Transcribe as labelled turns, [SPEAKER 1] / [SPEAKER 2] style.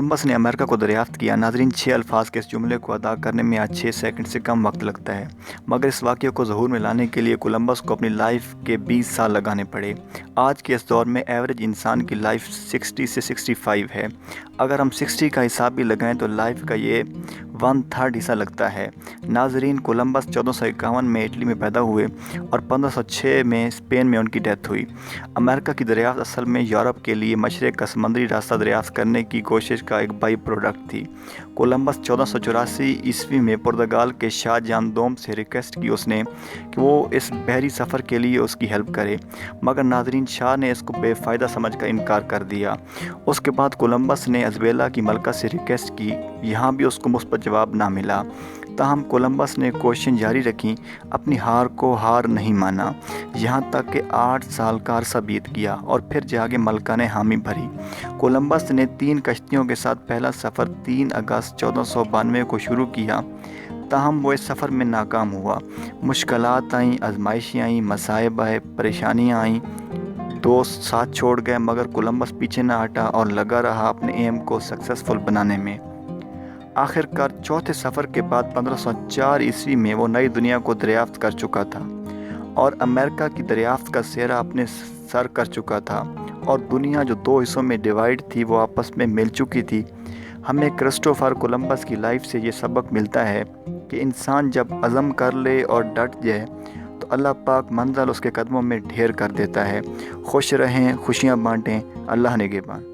[SPEAKER 1] Columbus ने America को दरियाफ्त किया। नाज़रीन, 6 अल्फाज के इस जुमले को अदा करने में आज 6 सेकंड से कम वक्त लगता है, मगर इस वाक़ये को ज़हूर में लाने के लिए कोलंबस को अपनी लाइफ के 20 साल लगाने पड़े। आज के इस दौर में एवरेज इंसान की लाइफ 60 से 65 है। अगर हम 60 का हिसाब भी लगाएं तो लाइफ का ये 1/3 हिस्सा लगता है। नाज़रीन, कोलंबस 1451 में इटली में पैदा हुए और 1506 में स्पेन में उनकी डेथ हुई। अमेरिका की दरियाफ्त असल में यूरोप के लिए मशरक़ का समुद्री रास्ता दरियाफ्त करने की कोशिश का एक बाई प्रोडक्ट थी। कोलंबस 1484 ईस्वी में पुर्तगाल के शाह जान दोम से रिक्वेस्ट की उसने कि वो इस बहरी सफ़र के लिए उसकी हेल्प करे, मगर नाज़रीन, शाह ने इसको बेफ़ायदा समझकर इनकार कर दिया। उसके बाद कोलंबस ने इज़ाबेला की मलका से रिक्वेस्ट की, यहाँ भी उसको मुस्बत जवाब ना मिला। ताहम कोलंबस ने कोशिशें जारी रखी, अपनी हार को हार नहीं माना, यहाँ तक कि 8 साल का अरसा बीत गया और फिर जाके मलका ने हामी भरी। कोलंबस ने 3 कश्तियों के साथ पहला सफ़र 3 अगस्त 1492 को शुरू किया। ताहम वो इस सफ़र में नाकाम हुआ। मुश्किलात आईं, आजमाइशें आईं, मसाइब आए, परेशानियाँ आईं, दोस्त साथ छोड़ गए, मगर कोलंबस पीछे ना हटा और लगा रहा अपने एम को सक्सेसफुल बनाने में। आखिरकार चौथे सफ़र के बाद 1504 ईस्वी में वो नई दुनिया को दरियाफ्त कर चुका था और अमेरिका की दरियाफ्त का सेहरा अपने सर कर चुका था, और दुनिया जो 2 हिस्सों में डिवाइड थी वो आपस में मिल चुकी थी। हमें क्रिस्टोफर कोलंबस की लाइफ से ये सबक मिलता है कि इंसान जब अज़म कर ले और डट जाए तो अल्लाह पाक मंज़िल उसके कदमों में ढेर कर देता है। खुश रहें, खुशियाँ बाँटें। अल्लाह निगहबान।